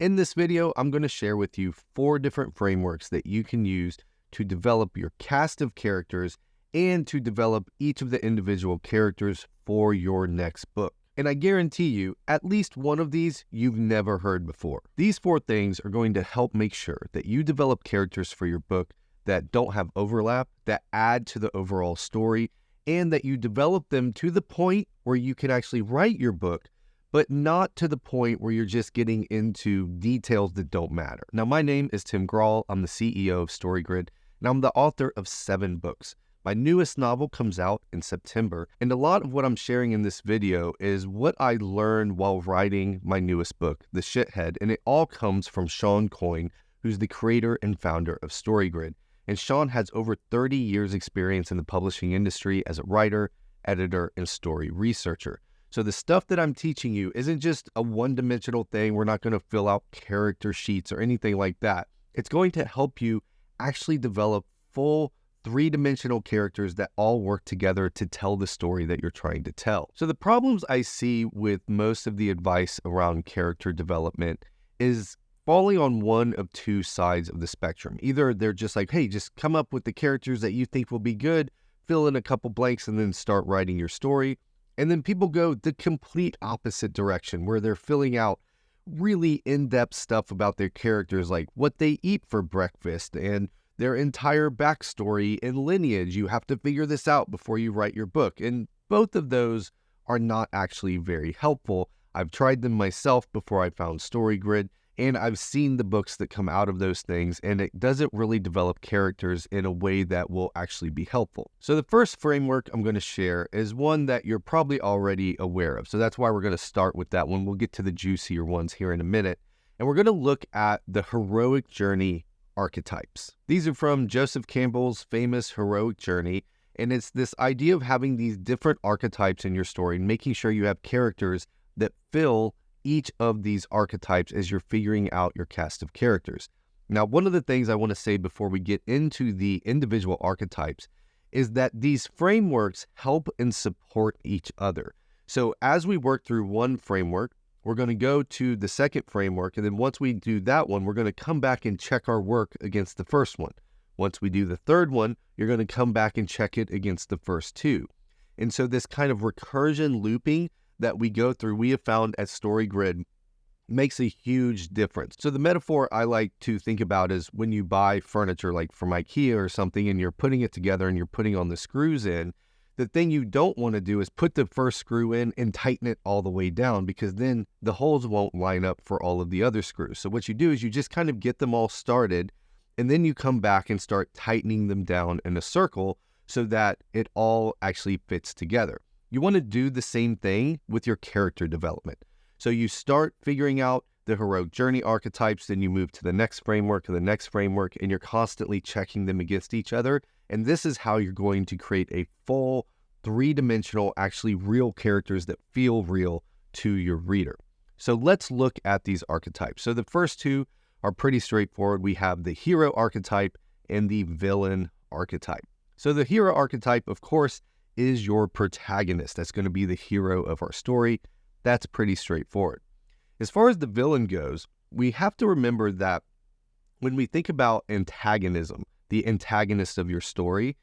In this video, I'm going to share with you 4 different frameworks that you can use to develop your cast of characters and to develop each of the individual characters for your next book. And I guarantee you, at least one of these you've never heard before. These 4 things are going to help make sure that you develop characters for your book that don't have overlap, that add to the overall story, and that you develop them to the point where you can actually write your book, but not to the point where you're just getting into details that don't matter. Now, my name is Tim Grahl. I'm the CEO of StoryGrid, and I'm the author of 7 books. My newest novel comes out in September, and a lot of what I'm sharing in this video is what I learned while writing my newest book, The Shithead, and it all comes from Sean Coyne, who's the creator and founder of StoryGrid. And Sean has over 30 years experience in the publishing industry as a writer, editor, and story researcher. So the stuff that I'm teaching you isn't just a one-dimensional thing. We're not going to fill out character sheets or anything like that. It's going to help you actually develop full 3-dimensional characters that all work together to tell the story that you're trying to tell. So the problems I see with most of the advice around character development is falling on one of 2 sides of the spectrum. Either they're just like, hey, just come up with the characters that you think will be good, fill in a couple blanks, and then start writing your story. And then people go the complete opposite direction, where they're filling out really in-depth stuff about their characters, like what they eat for breakfast and their entire backstory and lineage. You have to figure this out before you write your book. And both of those are not actually very helpful. I've tried them myself before I found StoryGrid, and I've seen the books that come out of those things, and it doesn't really develop characters in a way that will actually be helpful. So the first framework I'm going to share is one that you're probably already aware of. So that's why we're going to start with that one. We'll get to the juicier ones here in a minute. And we're going to look at the heroic journey archetypes. These are from Joseph Campbell's famous heroic journey. And it's this idea of having these different archetypes in your story and making sure you have characters that fill each of these archetypes as you're figuring out your cast of characters. Now, one of the things I want to say before we get into the individual archetypes is that these frameworks help and support each other. So as we work through one framework, we're going to go to the second framework, and then once we do that one, we're going to come back and check our work against the first one. Once we do the third one, you're going to come back and check it against the first 2. And so this kind of recursion looping that we go through, we have found at StoryGrid, makes a huge difference. So the metaphor I like to think about is when you buy furniture like from IKEA or something, and you're putting it together and you're putting on the screws in, the thing you don't want to do is put the first screw in and tighten it all the way down, because then the holes won't line up for all of the other screws. So what you do is you just kind of get them all started, and then you come back and start tightening them down in a circle so that it all actually fits together. You want to do the same thing with your character development. So you start figuring out the heroic journey archetypes, then you move to the next framework and the next framework, and you're constantly checking them against each other. And this is how you're going to create a full 3-dimensional, actually real characters that feel real to your reader. So let's look at these archetypes. So the first 2 are pretty straightforward. We have the hero archetype and the villain archetype. So the hero archetype, of course, is your protagonist. That's going to be the hero of our story. That's pretty straightforward. As far as the villain goes, we have to remember that when we think about antagonism, the antagonist of your story,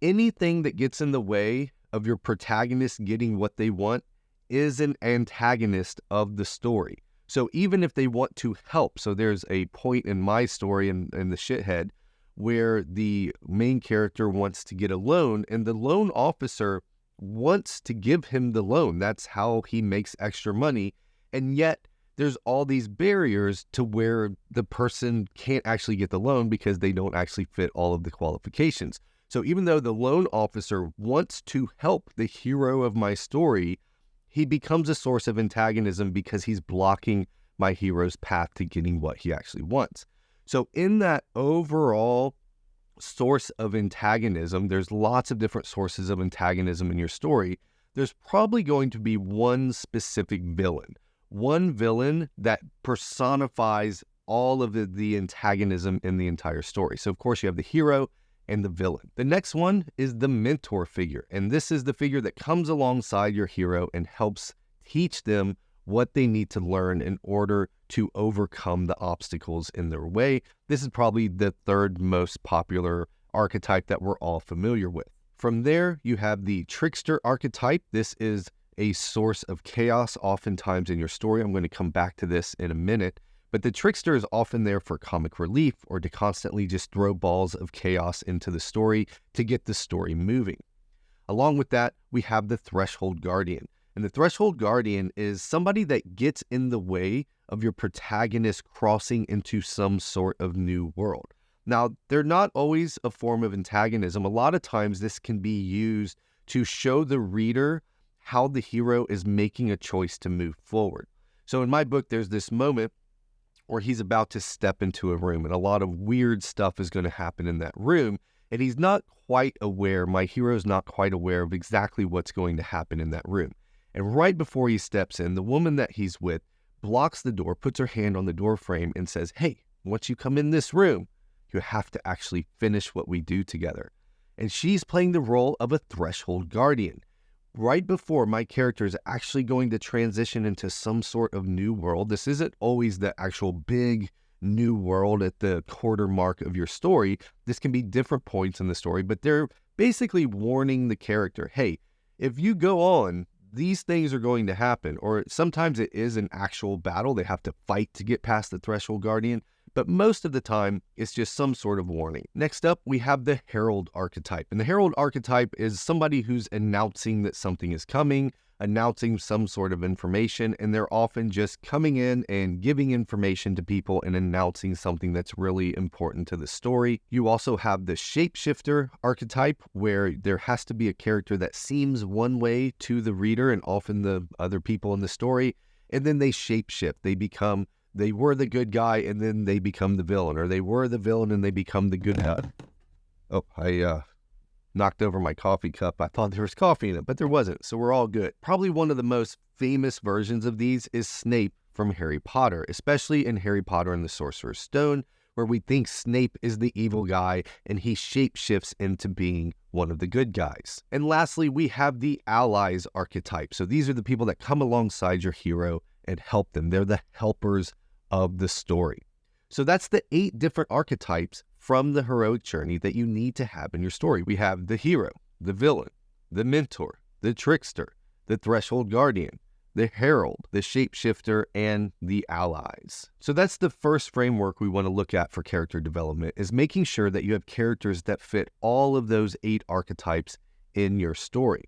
anything that gets in the way of your protagonist getting what they want is an antagonist of the story. So even if they want to help, so there's a point in my story in The Shithead where the main character wants to get a loan, and the loan officer wants to give him the loan. That's how he makes extra money. And yet there's all these barriers to where the person can't actually get the loan because they don't actually fit all of the qualifications. So even though the loan officer wants to help the hero of my story, he becomes a source of antagonism because he's blocking my hero's path to getting what he actually wants. So in that overall source of antagonism, there's lots of different sources of antagonism in your story. There's probably going to be one specific villain, one villain that personifies all of the antagonism in the entire story. So of course you have the hero and the villain. The next one is the mentor figure. And this is the figure that comes alongside your hero and helps teach them what they need to learn in order to overcome the obstacles in their way. This is probably the third most popular archetype that we're all familiar with. From there, you have the trickster archetype. This is a source of chaos oftentimes in your story. I'm going to come back to this in a minute. But the trickster is often there for comic relief or to constantly just throw balls of chaos into the story to get the story moving. Along with that, we have the threshold guardian. And the threshold guardian is somebody that gets in the way of your protagonist crossing into some sort of new world. Now, they're not always a form of antagonism. A lot of times this can be used to show the reader how the hero is making a choice to move forward. So in my book, there's this moment where he's about to step into a room and a lot of weird stuff is going to happen in that room. And he's not quite aware, my hero's not quite aware of exactly what's going to happen in that room. And right before he steps in, the woman that he's with blocks the door, puts her hand on the door frame and says, "Hey, once you come in this room, you have to actually finish what we do together." And she's playing the role of a threshold guardian. Right before my character is actually going to transition into some sort of new world, this isn't always the actual big new world at the quarter mark of your story. This can be different points in the story, but they're basically warning the character, hey, if you go on, these things are going to happen. Or sometimes it is an actual battle. They have to fight to get past the threshold guardian. But most of the time, it's just some sort of warning. Next up, we have the herald archetype. And the herald archetype is somebody who's announcing that something is coming, announcing some sort of information, and they're often just coming in and giving information to people and announcing something that's really important to the story. You also have the shapeshifter archetype, where there has to be a character that seems one way to the reader and often the other people in the story, and then they shapeshift. They were the good guy and then they become the villain, or they were the villain and they become the good guy. Oh, I knocked over my coffee cup. I thought there was coffee in it, but there wasn't, so we're all good. Probably one of the most famous versions of these is Snape from Harry Potter, especially in Harry Potter and the Sorcerer's Stone, where we think Snape is the evil guy and he shapeshifts into being one of the good guys. And lastly, we have the allies archetype. So these are the people that come alongside your hero and help them. They're the helpers of the story. So that's the 8 different archetypes from the heroic journey that you need to have in your story. We have the hero, the villain, the mentor, the trickster, the threshold guardian, the herald, the shapeshifter, and the allies. So that's the first framework we want to look at for character development, is making sure that you have characters that fit all of those 8 archetypes in your story.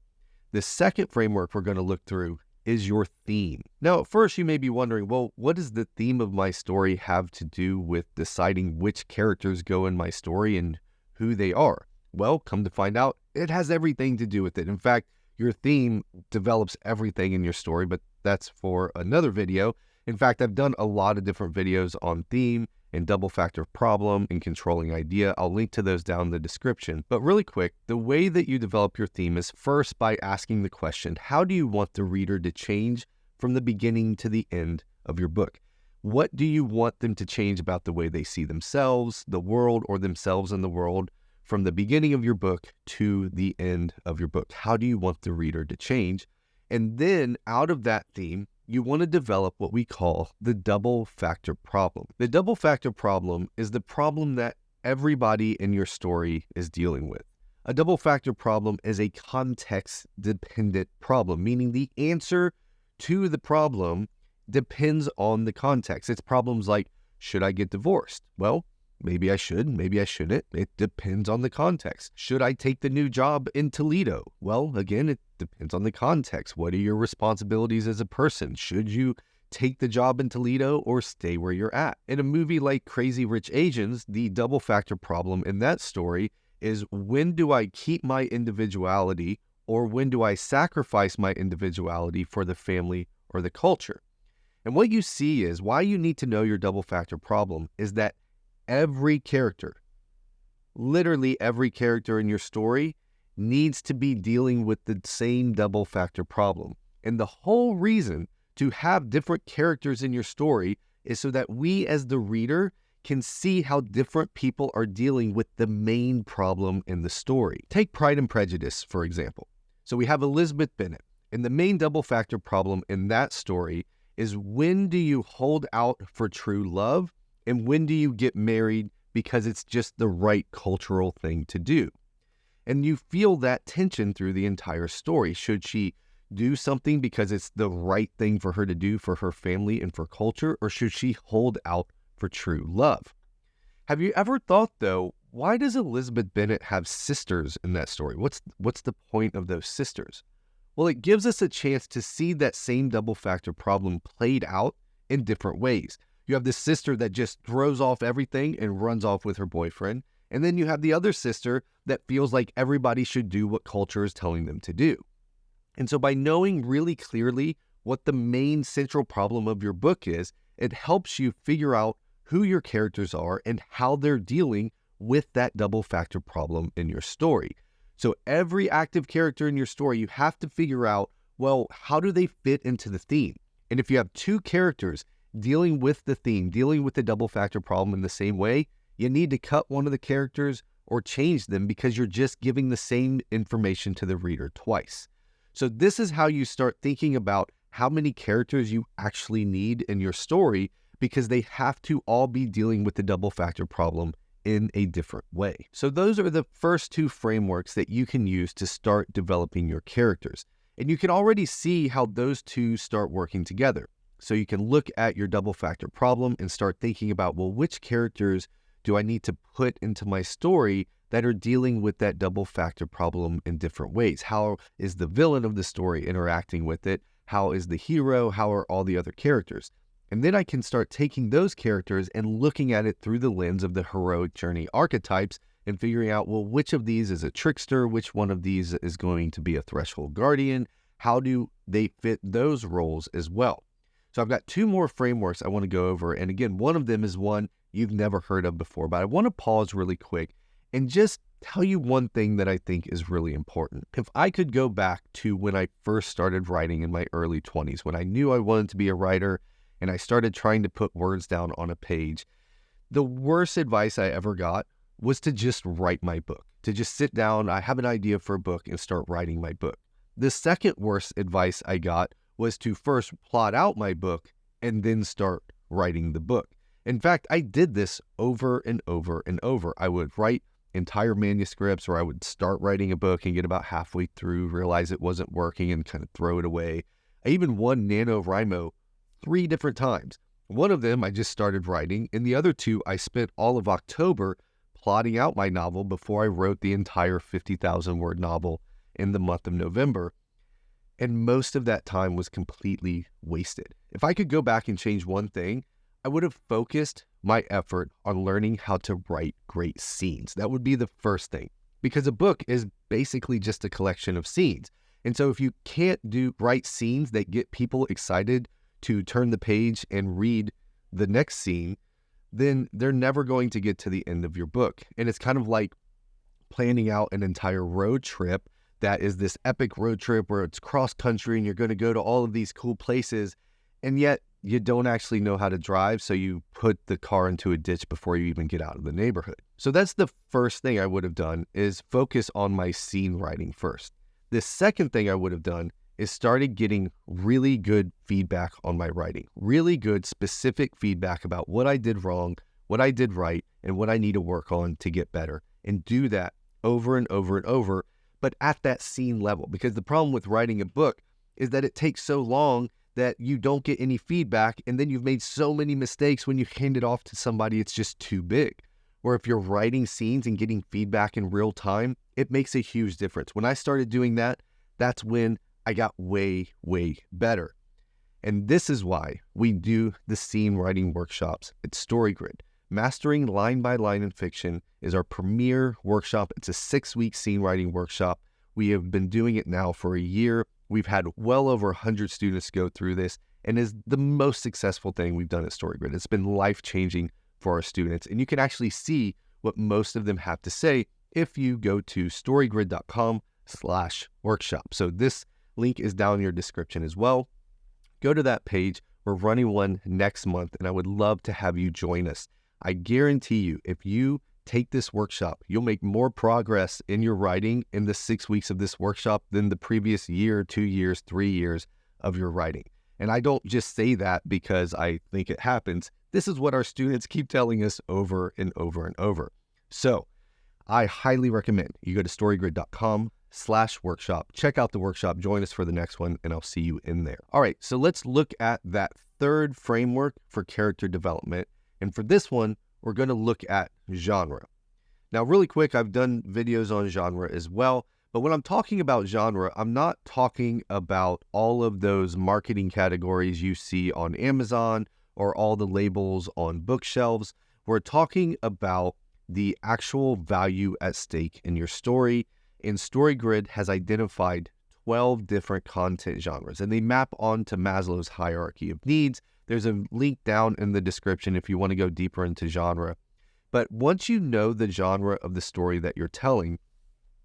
The second framework we're going to look through is your theme. Now, at first you may be wondering, well, what does the theme of my story have to do with deciding which characters go in my story and who they are? Well, come to find out, it has everything to do with it. In fact, your theme develops everything in your story, but that's for another video. In fact, I've done a lot of different videos on theme and double factor problem and controlling idea. I'll link to those down in the description. But really quick, the way that you develop your theme is first by asking the question, how do you want the reader to change from the beginning to the end of your book? What do you want them to change about the way they see themselves, the world, or themselves in the world from the beginning of your book to the end of your book? How do you want the reader to change? And then out of that theme, you want to develop what we call the double factor problem. The double factor problem is the problem that everybody in your story is dealing with. A double factor problem is a context-dependent problem, meaning the answer to the problem depends on the context. It's problems like, should I get divorced? Well, maybe I should, maybe I shouldn't. It depends on the context. Should I take the new job in Toledo? Well, again, it depends on the context. What are your responsibilities as a person? Should you take the job in Toledo or stay where you're at? In a movie like Crazy Rich Asians, the double factor problem in that story is, when do I keep my individuality, or when do I sacrifice my individuality for the family or the culture? And what you see is, why you need to know your double factor problem is that every character, literally every character in your story, needs to be dealing with the same double factor problem. And the whole reason to have different characters in your story is so that we as the reader can see how different people are dealing with the main problem in the story. Take Pride and Prejudice, for example. So we have Elizabeth Bennet, and the main double factor problem in that story is when do you hold out for true love and when do you get married because it's just the right cultural thing to do? And you feel that tension through the entire story. Should she do something because it's the right thing for her to do for her family and for culture, or should she hold out for true love? Have you ever thought, though, why does Elizabeth Bennet have sisters in that story? What's the point of those sisters? Well, it gives us a chance to see that same double factor problem played out in different ways. You have this sister that just throws off everything and runs off with her boyfriend. And then you have the other sister that feels like everybody should do what culture is telling them to do. And so by knowing really clearly what the main central problem of your book is, it helps you figure out who your characters are and how they're dealing with that double factor problem in your story. So every active character in your story, you have to figure out, well, how do they fit into the theme? And if you have two characters dealing with the theme, dealing with the double factor problem in the same way, you need to cut one of the characters or change them because you're just giving the same information to the reader twice. So this is how you start thinking about how many characters you actually need in your story, because they have to all be dealing with the double factor problem in a different way. So those are the first two frameworks that you can use to start developing your characters. And you can already see how those two start working together. So you can look at your double factor problem and start thinking about, well, which characters do I need to put into my story that are dealing with that double factor problem in different ways? How is the villain of the story interacting with it? How is the hero? How are all the other characters? And then I can start taking those characters and looking at it through the lens of the heroic journey archetypes and figuring out, well, which of these is a trickster? Which one of these is going to be a threshold guardian? How do they fit those roles as well? So I've got two more frameworks I want to go over. And again, one of them is one you've never heard of before, but I want to pause really quick and just tell you one thing that I think is really important. If I could go back to when I first started writing in my early 20s, when I knew I wanted to be a writer and I started trying to put words down on a page, the worst advice I ever got was to just write my book, to just sit down, I have an idea for a book and start writing my book. The second worst advice I got was to first plot out my book and then start writing the book. In fact, I did this over and over and over. I would write entire manuscripts, or I would start writing a book and get about halfway through, realize it wasn't working and kind of throw it away. I even won NaNoWriMo 3 different times. One of them I just started writing, and the other 2 I spent all of October plotting out my novel before I wrote the entire 50,000 word novel in the month of November. And most of that time was completely wasted. If I could go back and change one thing, I would have focused my effort on learning how to write great scenes. That would be the first thing, because a book is basically just a collection of scenes. And so if you can't write scenes that get people excited to turn the page and read the next scene, then they're never going to get to the end of your book. And it's kind of like planning out an entire road trip that is this epic road trip where it's cross country and you're going to go to all of these cool places, and yet you don't actually know how to drive, so you put the car into a ditch before you even get out of the neighborhood. So that's the first thing I would have done, is focus on my scene writing first. The second thing I would have done is started getting really good feedback on my writing, really good specific feedback about what I did wrong, what I did right, and what I need to work on to get better, and do that over and over and over, but at that scene level. Because the problem with writing a book is that it takes so long that you don't get any feedback, and then you've made so many mistakes when you hand it off to somebody, it's just too big. Or if you're writing scenes and getting feedback in real time, it makes a huge difference. When I started doing that, that's when I got way, way better. And this is why we do the scene writing workshops at StoryGrid. Mastering Line by Line in Fiction is our premier workshop. It's a 6-week scene writing workshop. We have been doing it now for a year. We've had well over 100 students go through this, and is the most successful thing we've done at StoryGrid. It's been life-changing for our students, and you can actually see what most of them have to say if you go to storygrid.com/workshop. So this link is down in your description as well. Go to that page. We're running one next month, and I would love to have you join us. I guarantee you, if you take this workshop, you'll make more progress in your writing in the 6 weeks of this workshop than the previous year, 2 years, 3 years of your writing. And I don't just say that because I think it happens. This is what our students keep telling us over and over and over. So I highly recommend you go to storygrid.com/workshop, check out the workshop, join us for the next one, and I'll see you in there. All right, so let's look at that third framework for character development. And for this one, we're going to look at genre. Now, really quick, I've done videos on genre as well, but when I'm talking about genre, I'm not talking about all of those marketing categories you see on Amazon or all the labels on bookshelves. We're talking about the actual value at stake in your story. And StoryGrid has identified 12 different content genres, and they map onto Maslow's hierarchy of needs. There's a link down in the description if you want to go deeper into genre. But once you know the genre of the story that you're telling,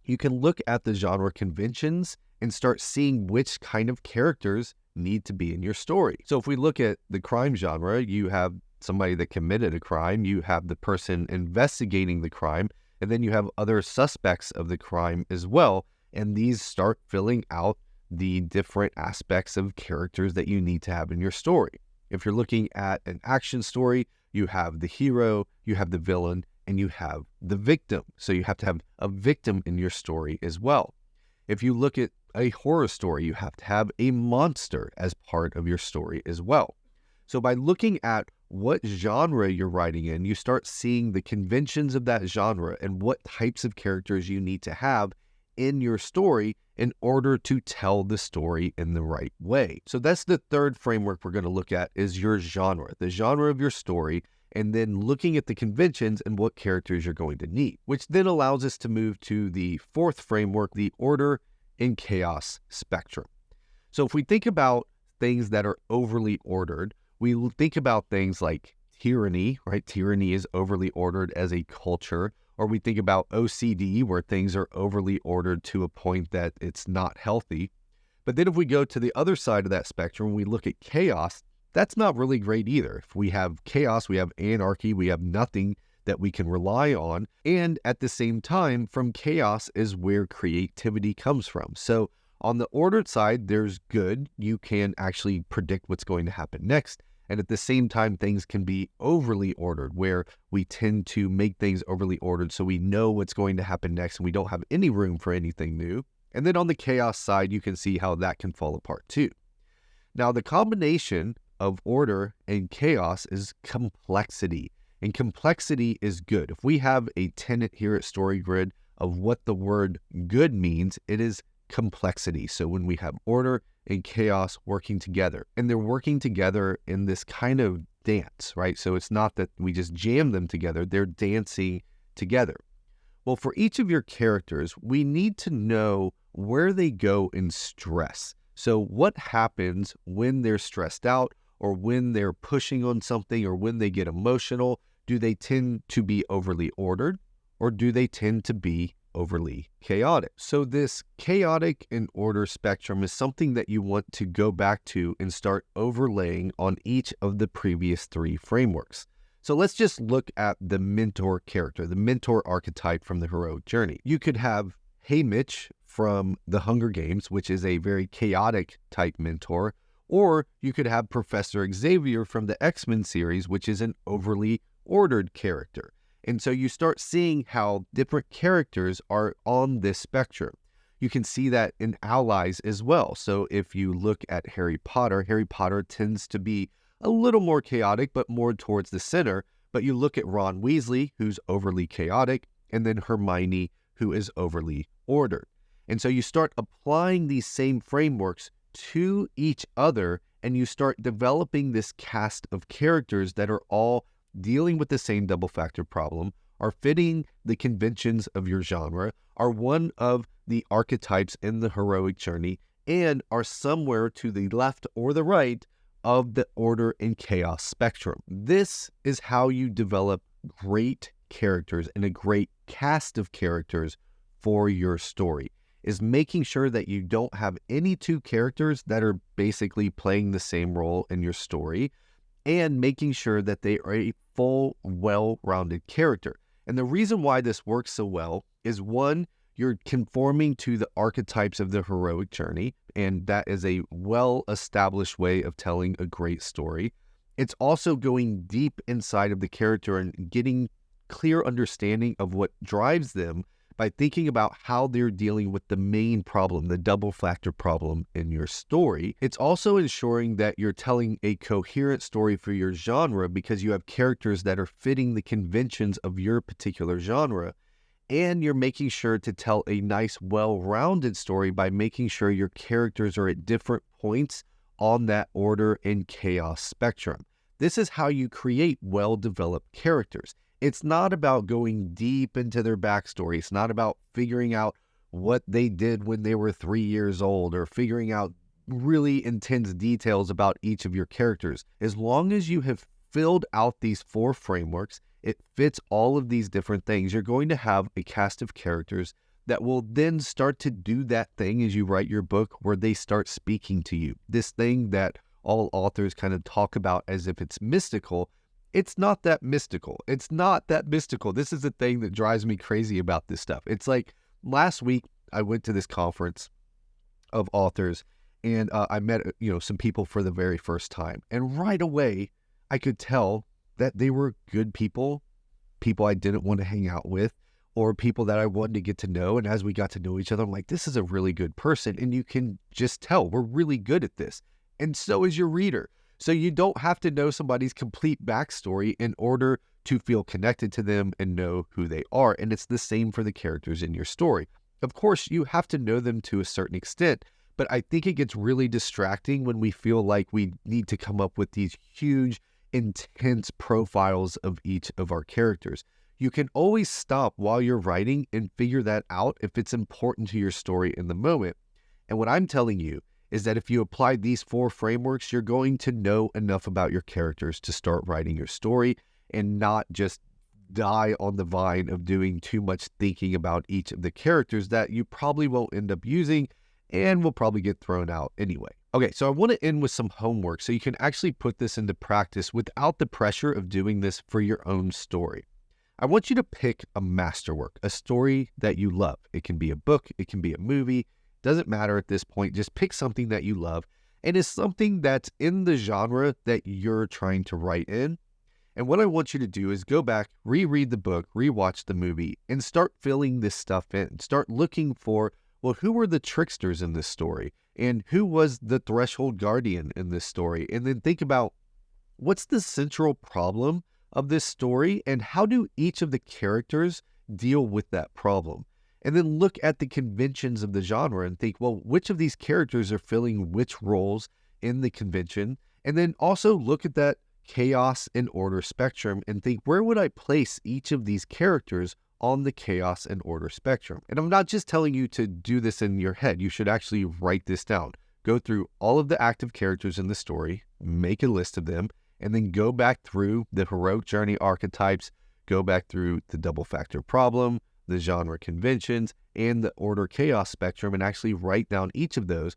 you can look at the genre conventions and start seeing which kind of characters need to be in your story. So if we look at the crime genre, you have somebody that committed a crime, you have the person investigating the crime, and then you have other suspects of the crime as well. And these start filling out the different aspects of characters that you need to have in your story. If you're looking at an action story, you have the hero, you have the villain, and you have the victim. So you have to have a victim in your story as well. If you look at a horror story, you have to have a monster as part of your story as well. So by looking at what genre you're writing in, you start seeing the conventions of that genre and what types of characters you need to have in your story in order to tell the story in the right way. So that's the third framework we're going to look at, is your genre, the genre of your story, and then looking at the conventions and what characters you're going to need, which then allows us to move to the fourth framework, the order and chaos spectrum. So if we think about things that are overly ordered, we think about things like tyranny, right? Tyranny is overly ordered as a culture. Or we think about OCD, where things are overly ordered to a point that it's not healthy. But then if we go to the other side of that spectrum, we look at chaos, that's not really great either. If we have chaos, we have anarchy, we have nothing that we can rely on. And at the same time, from chaos is where creativity comes from. So on the ordered side, there's good. You can actually predict what's going to happen next. And at the same time, things can be overly ordered, where we tend to make things overly ordered so we know what's going to happen next and we don't have any room for anything new. And then on the chaos side, you can see how that can fall apart too. Now, the combination of order and chaos is complexity. And complexity is good. If we have a tenet here at StoryGrid of what the word good means, it is complexity. So when we have order and chaos working together, and they're working together in this kind of dance, right? So it's not that we just jam them together, they're dancing together. Well, for each of your characters, we need to know where they go in stress. So what happens when they're stressed out, or when they're pushing on something, or when they get emotional? Do they tend to be overly ordered, or do they tend to be overly chaotic? So this chaotic and order spectrum is something that you want to go back to and start overlaying on each of the previous three frameworks. So let's just look at the mentor character, the mentor archetype from the heroic journey. You could have Haymitch from the Hunger Games, which is a very chaotic type mentor, or you could have Professor Xavier from the X-Men series, which is an overly ordered character. And so you start seeing how different characters are on this spectrum. You can see that in allies as well. So if you look at Harry Potter tends to be a little more chaotic, but more towards the center. But you look at Ron Weasley, who's overly chaotic, and then Hermione, who is overly ordered. And so you start applying these same frameworks to each other, and you start developing this cast of characters that are all dealing with the same double factor problem, are fitting the conventions of your genre, are one of the archetypes in the heroic journey, and are somewhere to the left or the right of the order and chaos spectrum. This is how you develop great characters and a great cast of characters for your story, is making sure that you don't have any two characters that are basically playing the same role in your story, and making sure that they are a full, well-rounded character. And the reason why this works so well is, one, You're conforming to the archetypes of the heroic journey, and that is a well-established way of telling a great story. It's also going deep inside of the character and getting clear understanding of what drives them by thinking about how they're dealing with the main problem, the double factor problem in your story. It's also ensuring that you're telling a coherent story for your genre because you have characters that are fitting the conventions of your particular genre. And you're making sure to tell a nice, well-rounded story by making sure your characters are at different points on that order and chaos spectrum. This is how you create well-developed characters. It's not about going deep into their backstory. It's not about figuring out what they did when they were 3 years old or figuring out really intense details about each of your characters. As long as you have filled out these 4 frameworks, it fits all of these different things, you're going to have a cast of characters that will then start to do that thing as you write your book where they start speaking to you. This thing that all authors kind of talk about as if it's mystical. It's not that mystical. It's not that mystical. This is the thing that drives me crazy about this stuff. It's like last week I went to this conference of authors and I met some people for the very first time. And right away I could tell that they were good people I didn't want to hang out with, or people that I wanted to get to know. And as we got to know each other, I'm like, this is a really good person. And you can just tell we're really good at this. And so is your reader. So you don't have to know somebody's complete backstory in order to feel connected to them and know who they are. And it's the same for the characters in your story. Of course, you have to know them to a certain extent, but I think it gets really distracting when we feel like we need to come up with these huge, intense profiles of each of our characters. You can always stop while you're writing and figure that out if it's important to your story in the moment. And what I'm telling you is that if you apply these 4 frameworks, you're going to know enough about your characters to start writing your story and not just die on the vine of doing too much thinking about each of the characters that you probably won't end up using and will probably get thrown out anyway. Okay, so I want to end with some homework so you can actually put this into practice without the pressure of doing this for your own story. I want you to pick a masterwork, a story that you love. It can be a book, it can be a movie, doesn't matter at this point. Just pick something that you love and it's something that's in the genre that you're trying to write in. And what I want you to do is go back, reread the book, rewatch the movie, and start filling this stuff in. Start looking for, well, who were the tricksters in this story? And who was the threshold guardian in this story? And then think about what's the central problem of this story and how do each of the characters deal with that problem? And then look at the conventions of the genre and think, well, which of these characters are filling which roles in the convention? And then also look at that chaos and order spectrum and think, where would I place each of these characters on the chaos and order spectrum? And I'm not just telling you to do this in your head. You should actually write this down. Go through all of the active characters in the story, make a list of them, and then go back through the heroic journey archetypes, go back through the double factor problem, the genre conventions, and the order chaos spectrum, and actually write down each of those.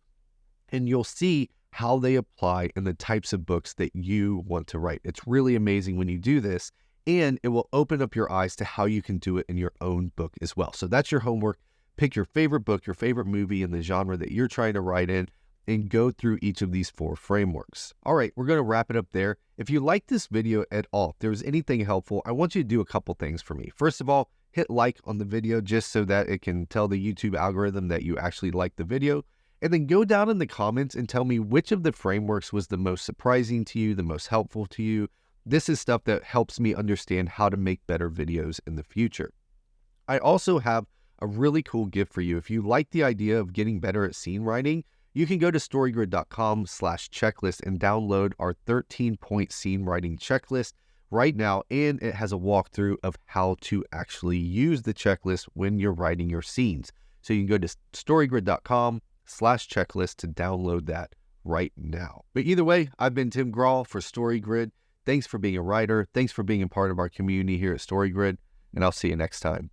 And you'll see how they apply in the types of books that you want to write. It's really amazing when you do this, and it will open up your eyes to how you can do it in your own book as well. So that's your homework. Pick your favorite book, your favorite movie in the genre that you're trying to write in, and go through each of these 4 frameworks. All right, we're going to wrap it up there. If you like this video at all, if there's anything helpful, I want you to do a couple things for me. First of all, hit like on the video just so that it can tell the YouTube algorithm that you actually like the video. And then go down in the comments and tell me which of the frameworks was the most surprising to you, the most helpful to you. This is stuff that helps me understand how to make better videos in the future. I also have a really cool gift for you. If you like the idea of getting better at scene writing, you can go to storygrid.com/checklist and download our 13-point scene writing checklist right now. And it has a walkthrough of how to actually use the checklist when you're writing your scenes. So you can go to storygrid.com/checklist to download that right now. But either way, I've been Tim Grahl for StoryGrid. Thanks for being a writer. Thanks for being a part of our community here at StoryGrid, and I'll see you next time.